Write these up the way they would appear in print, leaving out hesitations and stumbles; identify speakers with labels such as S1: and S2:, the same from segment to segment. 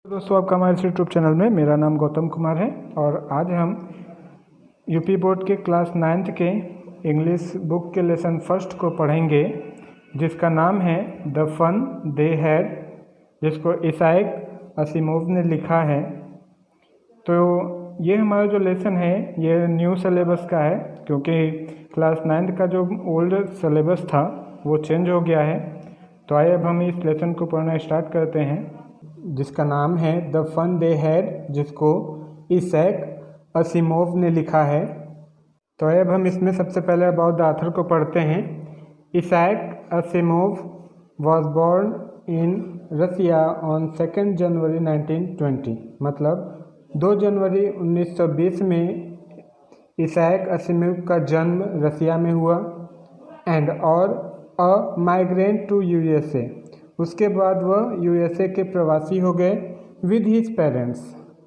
S1: दोस्तों, आपका हमारे यूट्यूब चैनल में मेरा नाम गौतम कुमार है और आज हम यूपी बोर्ड के क्लास 9th के इंग्लिश बुक के लेसन फर्स्ट को पढ़ेंगे, जिसका नाम है द फन दे हैड, जिसको इसाक असिमोव ने लिखा है। तो ये हमारा जो लेसन है ये न्यू सिलेबस का है, क्योंकि क्लास 9th का जो ओल्ड सिलेबस था वो चेंज हो गया है। तो आइए अब हम इस लेसन को पढ़ना स्टार्ट करते हैं, जिसका नाम है द फन दे हैड, जिसको इसाक असिमोव ने लिखा है। तो अब हम इसमें सबसे पहले अबाउट द ऑथर को पढ़ते हैं। Isaac Asimov was born in Russia on 2 January 1920, मतलब 2 जनवरी 1920 में इसाक असिमोव का जन्म रसिया में हुआ। एंड और अ माइग्रेंट टू यूएसए, उसके बाद वह यूएसए के प्रवासी हो गए। विद हिज पेरेंट्स,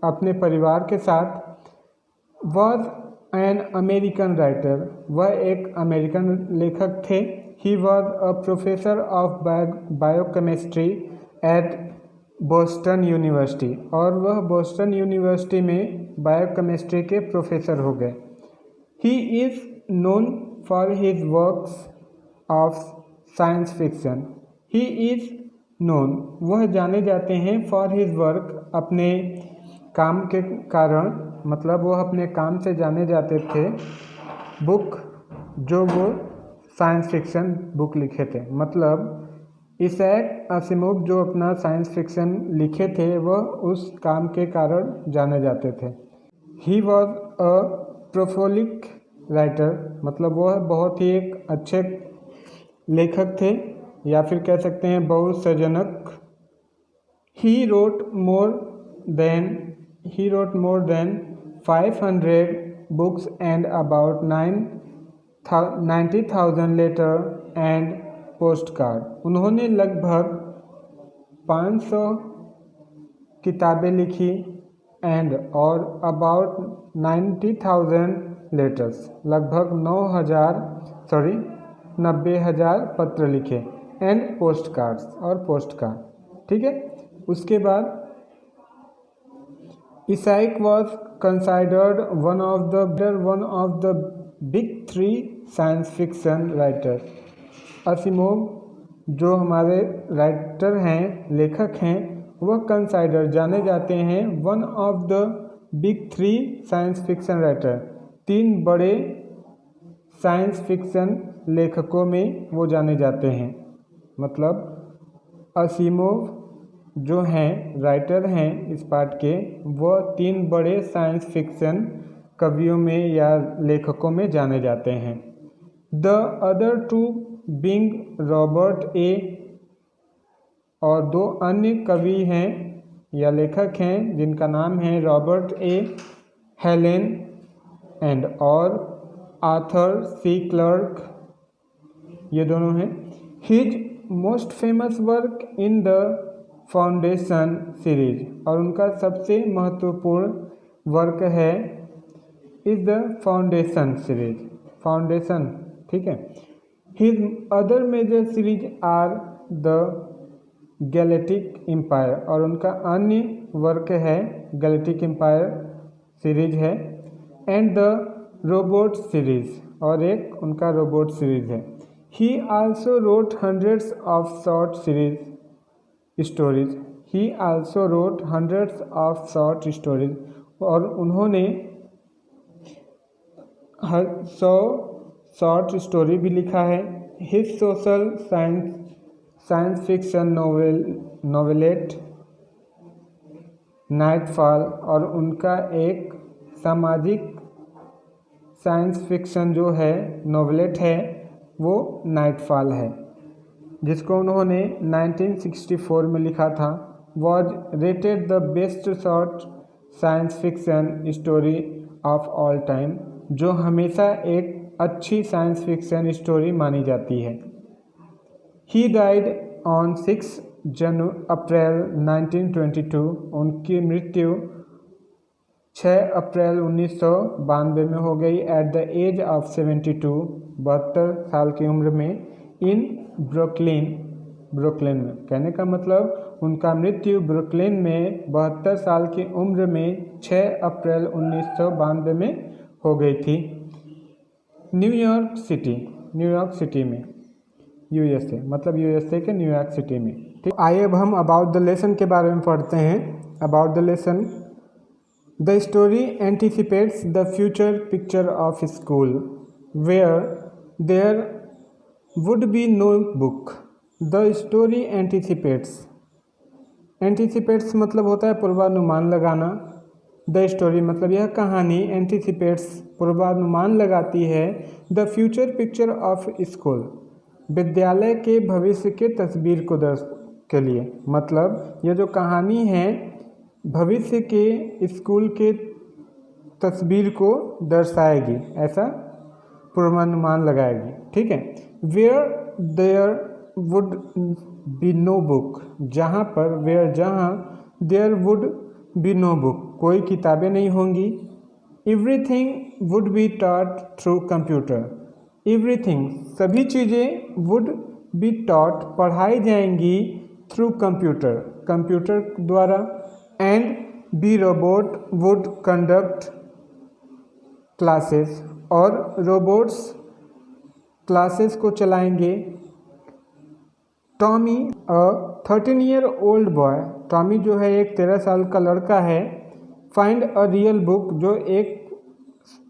S1: अपने परिवार के साथ। वॉज एन अमेरिकन राइटर, वह एक अमेरिकन लेखक थे। He was a professor of biochemistry at Boston university, और वह बोस्टन यूनिवर्सिटी में बायोकेमिस्ट्री के प्रोफेसर हो गए। He is known for his works of science fiction. He is known, वह जाने जाते हैं। फॉर हिज वर्क, अपने काम के कारण, मतलब वह अपने काम से जाने जाते थे। बुक, जो वो साइंस फिक्शन बुक लिखे थे, मतलब इसाक असिमोव जो अपना साइंस फिक्शन लिखे थे वह उस काम के कारण जाने जाते थे। ही वॉज अ प्रोफोलिक राइटर, मतलब वह बहुत ही एक अच्छे लेखक थे, या फिर कह सकते हैं बहुत सजनक। He wrote more than 500 books and about 90,000 letters and post card. उन्होंने लगभग 500 किताबें लिखी एंड और अबाउट 90,000 लेटर्स, लगभग 90,000 पत्र लिखे। एंड पोस्ट कार्ड्स, और पोस्ट कार्ड, ठीक है। उसके बाद Isaac was considered one of the big 3 science fiction writer. Asimov जो हमारे राइटर हैं, लेखक हैं, वह कंसाइडर जाने जाते हैं one of the big 3 science fiction writer, 3 बड़े साइंस फिक्शन लेखकों में वो जाने जाते हैं। मतलब असिमोव जो हैं, राइटर हैं इस पार्ट के, वह 3 बड़े साइंस फिक्शन कवियों में या लेखकों में जाने जाते हैं। द अदर 2 बीइंग रॉबर्ट ए, और 2 अन्य कवि हैं या लेखक हैं जिनका नाम है रॉबर्ट ए हेलेन एंड और आर्थर सी क्लर्क, ये दोनों हैं। His most famous work in the foundation series, और उनका सबसे महत्वपूर्ण वर्क है is the foundation series, foundation, ठीक है। His other major series are the galactic empire, और उनका अन्य वर्क है गैलेक्टिक एम्पायर सीरीज है। एंड द रोबोट सीरीज, और एक उनका रोबोट सीरीज है। He also wrote hundreds of short stories. He also wrote hundreds of short stories. और उन्होंने 100 शॉर्ट स्टोरी भी लिखा है। His social science fiction novelette nightfall, और उनका एक सामाजिक साइंस फिक्शन जो है नॉवेलेट है वो नाइटफॉल है, जिसको उन्होंने 1964 में लिखा था। Was rated the best short science fiction story of all time, जो हमेशा एक अच्छी साइंस फिक्शन स्टोरी मानी जाती है। ही डाइड ऑन 6 अप्रैल 1922, उनकी मृत्यु 6 अप्रैल 1992 में हो गई। एट द एज ऑफ 72, 72 साल की उम्र में। इन ब्रुकलिन में, कहने का मतलब उनका मृत्यु ब्रुकलिन में 72 साल की उम्र में 6 अप्रैल 1992 में हो गई थी। न्यूयॉर्क सिटी में, यूएसए, मतलब यूएसए के न्यूयॉर्क सिटी में। ठीक, आइए अब हम अबाउट द लेसन के बारे में पढ़ते हैं। About the lesson, the story anticipates the future picture of school where there would be no book. The story anticipates मतलब होता है पूर्वानुमान लगाना। द स्टोरी मतलब यह कहानी, एंटिसिपेट्स पूर्वानुमान लगाती है, the future picture of school विद्यालय के भविष्य के तस्वीर को के लिए, मतलब यह जो कहानी है भविष्य के स्कूल के तस्वीर को दर्शाएगी, ऐसा पूर्वानुमान लगाएगी। ठीक है। Where there would be no book, जहाँ पर, वेयर जहाँ, there would be no book कोई किताबें नहीं होंगी। Everything would be taught through computer, everything सभी चीज़ें, वुड बी टॉट पढ़ाई जाएंगी, थ्रू कंप्यूटर कंप्यूटर द्वारा। And be robot would conduct classes, और रोबोट्स क्लासेस को चलाएंगे। टॉमी अ 13-year-old बॉय, टॉमी जो है एक 13 साल का लड़का है। फाइंड अ रियल बुक, जो एक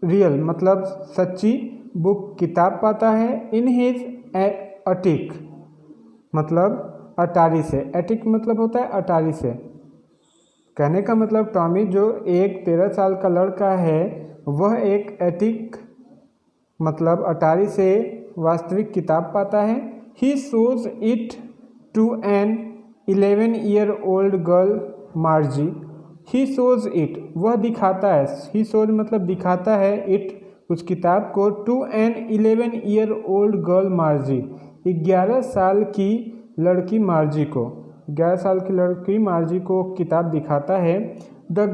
S1: रियल मतलब सच्ची बुक किताब पाता है। इन हिज अटिक मतलब अटारी से, एटिक मतलब होता है अटारी से। कहने का मतलब टॉमी जो एक 13 साल का लड़का है वह एक एटिक मतलब अटारी से वास्तविक किताब पाता है। He shows it to an 11-year-old girl Margie. He shows it, वह दिखाता है, he shows मतलब दिखाता है, it उस किताब को, to an 11-year-old girl Margie, 11 साल की लड़की मार्जी को, 11 साल की लड़की मार्जी को किताब दिखाता है। The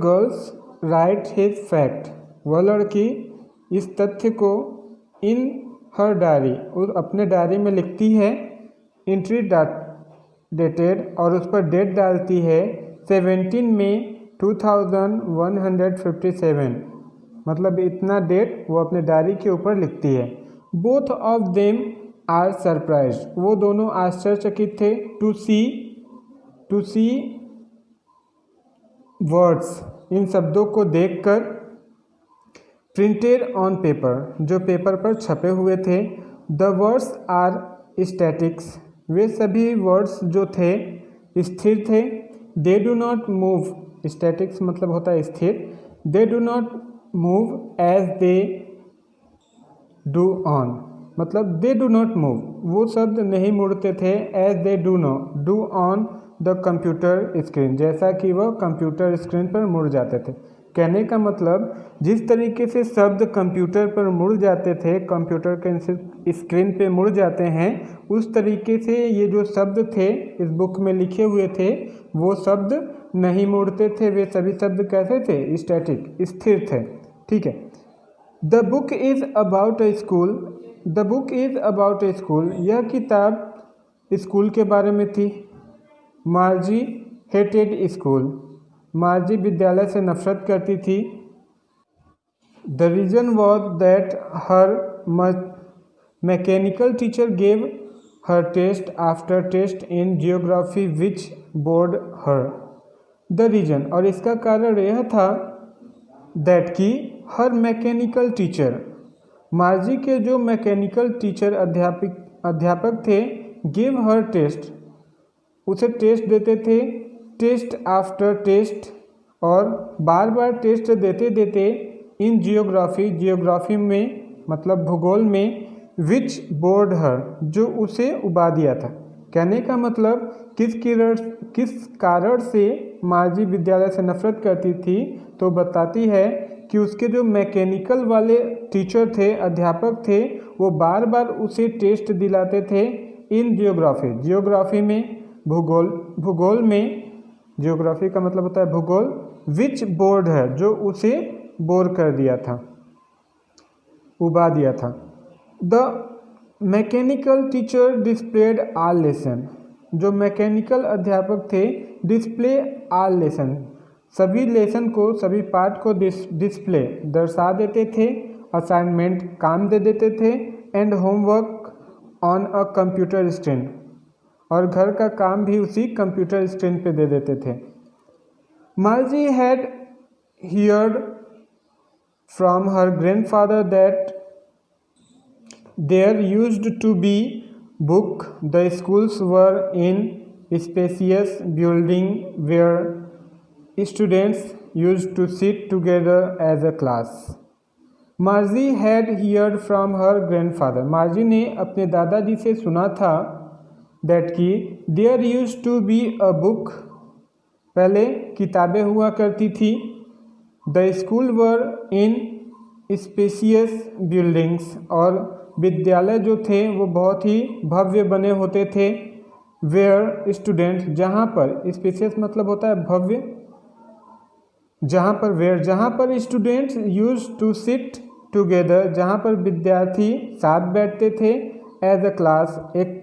S1: girls write his fact, वह लड़की इस तथ्य को इन हर डायरी, और अपने डायरी में लिखती है। एंट्री डेटेड, और उस पर डेट डालती है 17 मई 2157, मतलब इतना डेट वो अपने डायरी के ऊपर लिखती है। Both of them are surprise, वो दोनों आश्चर्यचकित थे। टू सी वर्ड्स, इन शब्दों को देखकर। प्रिंटेड ऑन पेपर, जो पेपर पर छपे हुए थे। द वर्ड्स आर स्टैटिक्स, वे सभी वर्ड्स जो थे स्थिर थे। They do not move, statics मतलब होता है स्थिर। They do not move as they do on, मतलब दे डू नॉट मूव, वो शब्द नहीं मुड़ते थे। As they do on the computer screen, जैसा कि वह कंप्यूटर स्क्रीन पर मुड़ जाते थे। कहने का मतलब जिस तरीके से शब्द कंप्यूटर पर मुड़ जाते थे, कंप्यूटर के स्क्रीन पे मुड़ जाते हैं, उस तरीके से ये जो शब्द थे इस बुक में लिखे हुए थे वो शब्द नहीं मुड़ते थे। वे सभी शब्द कैसे थे? स्टैटिक, स्थिर थे। ठीक है। The book is about A school, the book is about A school, यह किताब स्कूल के बारे में थी। मार्जी हेटेड स्कूल, मार्जी विद्यालय से नफरत करती थी। The reason was that her mechanical teacher gave her test after test in geography which bored her. The reason, और इसका कारण यह था दैट कि हर मैकेनिकल टीचर, मार्जी के जो मैकेनिकल टीचर अध्यापक थे, गिव हर टेस्ट, उसे टेस्ट देते थे। टेस्ट आफ्टर टेस्ट, और बार बार टेस्ट देते देते। इन जियोग्राफी में मतलब भूगोल में, विच बोर्ड हर, जो उसे उबा दिया था। कहने का मतलब किस कारण से मार्जी विद्यालय से नफरत करती थी, तो बताती है कि उसके जो मैकेनिकल वाले टीचर थे, अध्यापक थे, वो बार बार उसे टेस्ट दिलाते थे। इन जियोग्राफी में, भूगोल में, जियोग्राफी का मतलब होता है भूगोल। विच बोर्ड है, जो उसे बोर कर दिया था, उबा दिया था। The mechanical teacher displayed all lesson, जो मैकेनिकल अध्यापक थे डिस्प्ले ऑल लेसन, सभी लेसन को, सभी पाठ को डिस्प्ले दर्शा देते थे, असाइनमेंट काम दे देते थे, and homework on a computer screen, और घर का काम भी उसी कंप्यूटर स्क्रीन पे दे देते थे। मार्जी had heard from her grandfather that there used to be book. The schools were in spacious building where students used to sit together as a class. Margie had heard from her grandfather. मार्जी ने अपने दादाजी से सुना था that कि there used to be a book, पहले किताबें हुआ करती थी। The school were in spacious buildings, और विद्यालय जो थे वो बहुत ही भव्य बने होते थे। वेयर स्टूडेंट्स, जहाँ पर, स्पेसियस मतलब होता है भव्य, जहाँ पर वेयर, जहाँ पर students use to sit together, जहाँ पर विद्यार्थी साथ बैठते थे। एज अ क्लास, एक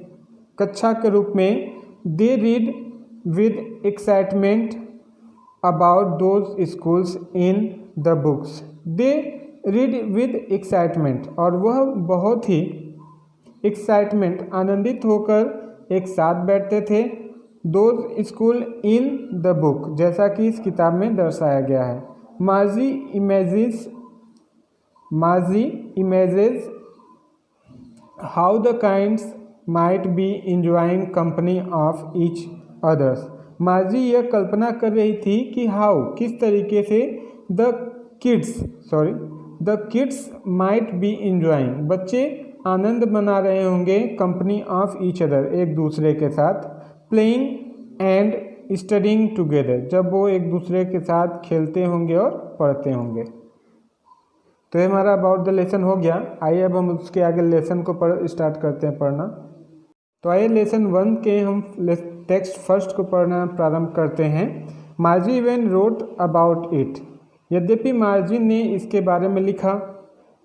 S1: कक्षा के रूप में। They read with excitement about those schools in the books. They read with excitement, और वह बहुत ही excitement, आनंदित होकर एक साथ बैठते थे। those school in the book, जैसा कि इस किताब में दर्शाया गया है। Margie images how the kinds might be enjoying company of each others. मार्जी यह कल्पना कर रही थी कि हाउ, किस तरीके से the kids might be enjoying, बच्चे आनंद मना रहे होंगे, कंपनी ऑफ ईच अदर, एक दूसरे के साथ, प्लेइंग एंड स्टडिंग टुगेदर, जब वो एक दूसरे के साथ खेलते होंगे और पढ़ते होंगे। तो ये हमारा अबाउट द लेसन हो गया। आइए अब हम उसके आगे लेसन को स्टार्ट करते हैं पढ़ना। तो आइए लेसन 1 के हम टेक्स्ट फर्स्ट को पढ़ना प्रारंभ करते हैं। मार्जी इवन रोट अबाउट इट, यद्यपि मार्जी ने इसके बारे में लिखा।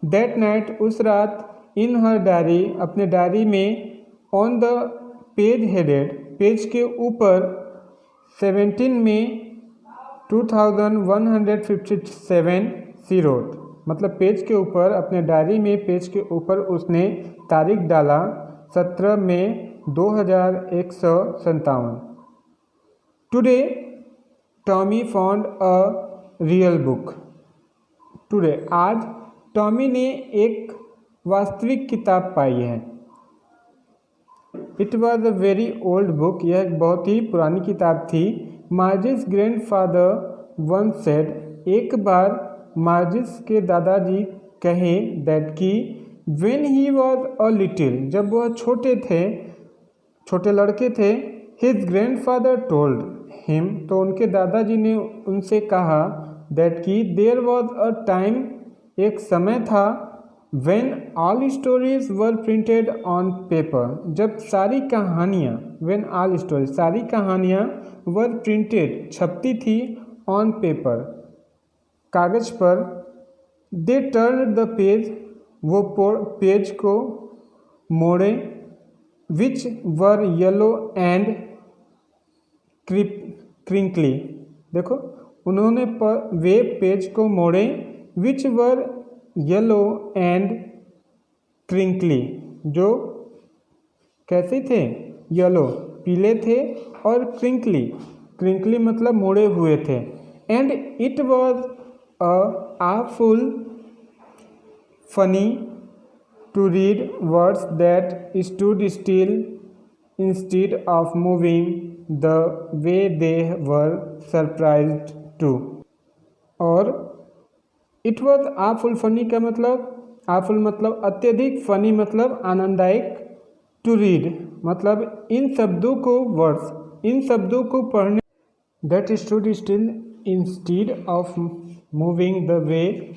S1: दैट नाइट, उस रात, इन हर डायरी, अपने डायरी में, on the page headed, page के ऊपर 17 में 2157 सी रोट, मतलब पेज के ऊपर, अपने डायरी में पेज के ऊपर उसने तारीख डाला 17 में 2157। Today Tommy found a real book. Today, आज टॉमी ने एक वास्तविक किताब पाई है। It was a very old book, यह एक बहुत ही पुरानी किताब थी। मार्जिस ग्रैंडफादर वन सेड, एक बार मार्जिस के दादाजी कहे, दैट कि when he was a little, जब वह छोटे लड़के थे, हिज ग्रैंडफादर टोल्ड हिम, तो उनके दादाजी ने उनसे कहा, दैट कि देयर वॉज अ टाइम, एक समय था, when all stories were printed on paper, जब सारी कहानियाँ, व्हेन ऑल स्टोरीज, सारी कहानियाँ, वर प्रिंटेड, छपती थी, ऑन पेपर, कागज पर। दे टर्न द पेज, वो पेज को मोड़े, विच वर येलो एंड क्रिंकली, देखो उन्होंने वे पेज को मोड़े, विच वर येलो एंड क्रिंकली, जो कैसे थे, येलो पीले थे, और क्रिंकली मतलब मोड़े हुए थे। And it was a full funny to read words that stood still instead of moving the way they were surprised to. और इट वॉज आफुल, फनी का मतलब, आफुल मतलब अत्यधिक, फनी मतलब आनंददायक, टू रीड मतलब इन शब्दों को, वर्ड्स, इन शब्दों को पढ़ने, that stood still instead of moving the way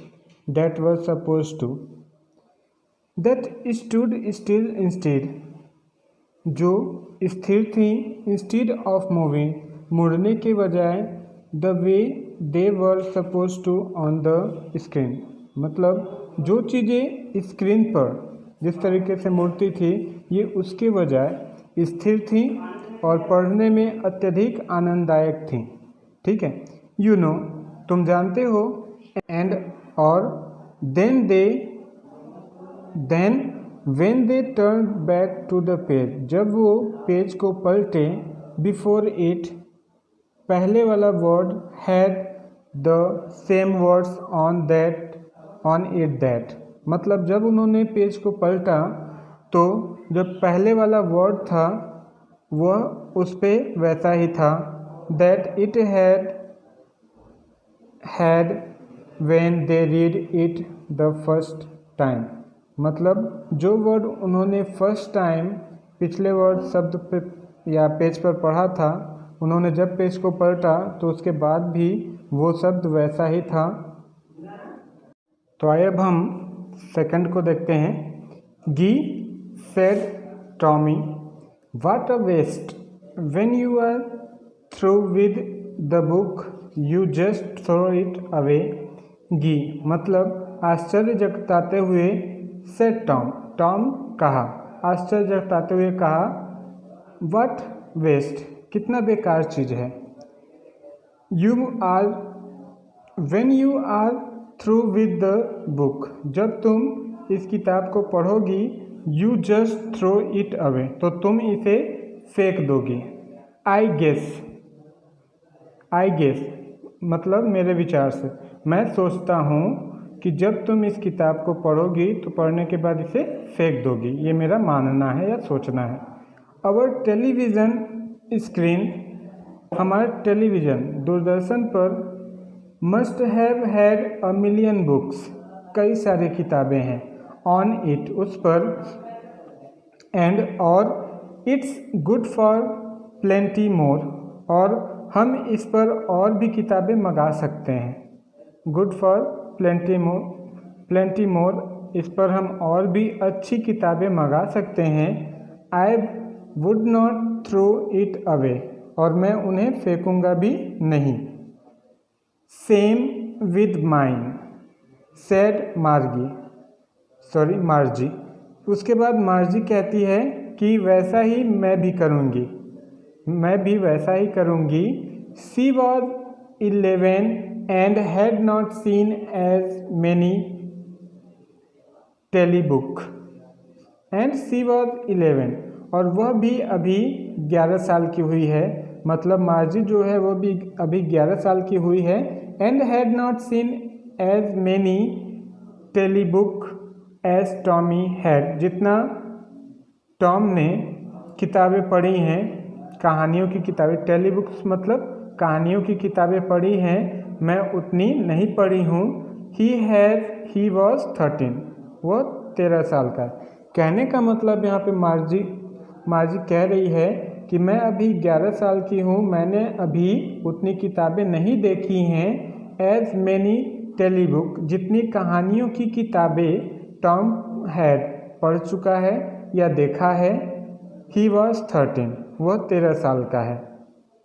S1: that were suppose to, that stood still instead, जो स्थिर थी, इंस्टेड ऑफ मूविंग, मुड़ने के बजाय, the way they were suppose to on the screen, मतलब जो चीज़ें स्क्रीन पर जिस तरीके से मुड़ती थी, ये उसके बजाय स्थिर थी, और पढ़ने में अत्यधिक आनंददायक थी। ठीक है, यू नो तुम जानते हो, एंड और then when they turn back to the page, जब वो पेज को पलटे, बिफोर इट पहले वाला word had the same words on it that, मतलब जब उन्होंने पेज को पलटा तो जो पहले वाला वर्ड था वह उस पे वैसा ही था, that it had when they read it the first time, मतलब जो वर्ड उन्होंने फर्स्ट टाइम पिछले वर्ड शब्द पे या पेज पर पढ़ा था, उन्होंने जब पेज को पलटा तो उसके बाद भी वो शब्द वैसा ही था। तो आइए अब हम सेकंड को देखते हैं। गी said Tommy, what a waste. When you are through with the book, you just throw it away. गी मतलब आश्चर्य जताते हुए, said Tom, टॉम कहा, आश्चर्य जताते हुए कहा, what waste, कितना बेकार चीज़ है। when you are through with the book, जब तुम इस किताब को पढ़ोगी, You just throw it away, तो तुम इसे फेंक दोगी। I guess मतलब मेरे विचार से, मैं सोचता हूँ कि जब तुम इस किताब को पढ़ोगी तो पढ़ने के बाद इसे फेंक दोगी, ये मेरा मानना है या सोचना है। Our टेलीविज़न स्क्रीन, हमारा टेलीविज़न दूरदर्शन पर, must have had a million books, कई सारी किताबें हैं, ऑन इट उस पर, एंड और इट्स गुड फॉर प्लेंटी मोर, और हम इस पर और भी किताबें मंगा सकते हैं। गुड फॉर प्लेंटी मोर, इस पर हम और भी अच्छी किताबें मंगा सकते हैं। I would not throw it away, और मैं उन्हें फेंकूंगा भी नहीं। Same with mine said Margie, उसके बाद मार्जी कहती है कि वैसा ही मैं भी करूँगी, मैं भी वैसा ही करूँगी। She was 11 and had not seen as many telebook, and she was 11, और वह भी अभी 11 साल की हुई है, मतलब मार्जी जो है वो भी अभी 11 साल की हुई है। And had not seen as many telebook as Tommy had, जितना टॉम ने किताबें पढ़ी हैं, कहानियों की किताबें, टेलीबुक्स मतलब कहानियों की किताबें पढ़ी हैं, मैं उतनी नहीं पढ़ी हूँ। ही वॉज 13, वो 13 साल का। कहने का मतलब यहाँ पे मार्जी कह रही है कि मैं अभी 11 साल की हूँ, मैंने अभी उतनी किताबें नहीं देखी हैं। एज मैनी टेलीबुक, जितनी कहानियों की किताबें टॉम हैड पढ़ चुका है या देखा है। ही वॉज 13, वह 13 साल का है।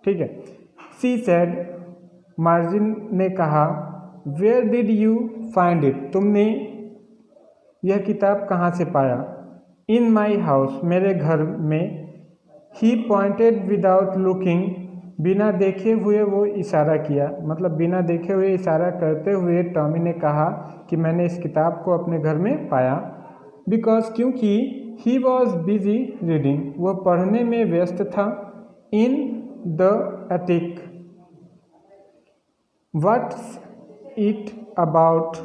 S1: ठीक है। सी सेड, मार्जिन ने कहा, where did you find it, तुमने यह किताब कहाँ से पाया। इन माई हाउस, मेरे घर में। ही पॉइंटेड विदाउट लुकिंग, बिना देखे हुए वो इशारा किया, मतलब बिना देखे हुए इशारा करते हुए टॉमी ने कहा कि मैंने इस किताब को अपने घर में पाया। बिकॉज, क्योंकि ही वॉज बिजी रीडिंग, वह पढ़ने में व्यस्त था। In the attic, what's it about,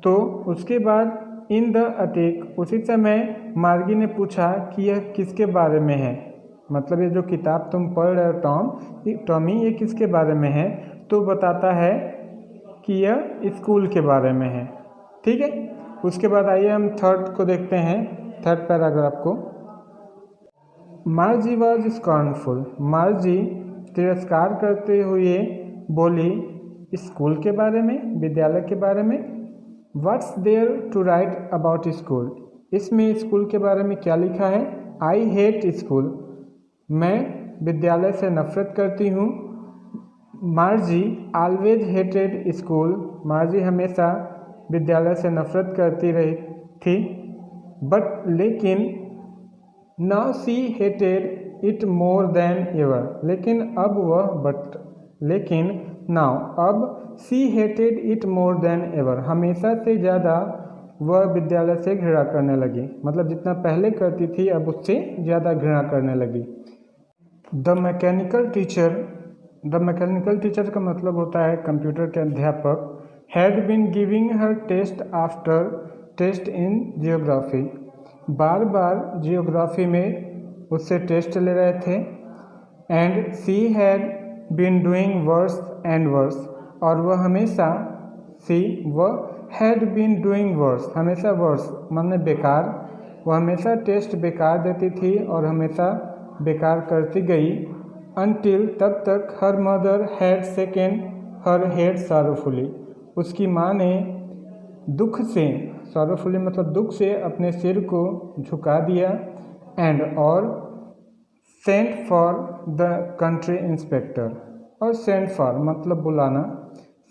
S1: तो उसके बाद इन द अटिक, उसी समय मार्गी ने पूछा कि यह किसके बारे में है, मतलब ये जो किताब तुम पढ़ रहे हो टॉमी, ये किसके बारे में है। तो बताता है कि यह स्कूल के बारे में है। ठीक है। उसके बाद आइए हम थर्ड को देखते हैं, थर्ड पैराग्राफ को। मार्जी वॉज स्कॉर्नफुल, मार्जी तिरस्कार करते हुए बोली, स्कूल के बारे में, विद्यालय के बारे में। What's there to write about school, इसमें स्कूल के बारे में क्या लिखा है। आई हेट स्कूल, मैं विद्यालय से नफरत करती हूँ। मार्जी ऑलवेज हेटेड स्कूल, मार्जी हमेशा विद्यालय से नफरत करती रही थी। बट लेकिन now she hated it more than ever, लेकिन नाउ अब she hated it more than ever, हमेशा से ज़्यादा वह विद्यालय से घृणा करने लगी, मतलब जितना पहले करती थी अब उससे ज़्यादा घृणा करने लगी। द मैकेनिकल टीचर का मतलब होता है कंप्यूटर के अध्यापक। Had been giving her test after test in geography, बार बार जियोग्राफी में उससे टेस्ट ले रहे थे। And she had been doing worse and worse, और वह हमेशा हैड बीन डूइंग वर्स, हमेशा वर्स माने बेकार, वह हमेशा टेस्ट बेकार देती थी और हमेशा बेकार करती गई। अनटिल तब तक her mother had second her head sorrowfully, उसकी माँ ने दुख से, सॉरोफुली मतलब दुख से, अपने सिर को झुका दिया। एंड और sent for the country inspector, और सेंट फॉर मतलब बुलाना,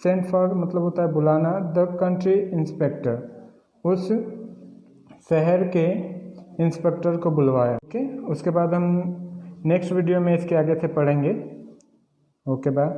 S1: सेंट फॉर मतलब होता है बुलाना, द कंट्री इंस्पेक्टर, उस शहर के इंस्पेक्टर को बुलवाया। ओके, उसके बाद हम नेक्स्ट वीडियो में इसके आगे से पढ़ेंगे। Okay bye.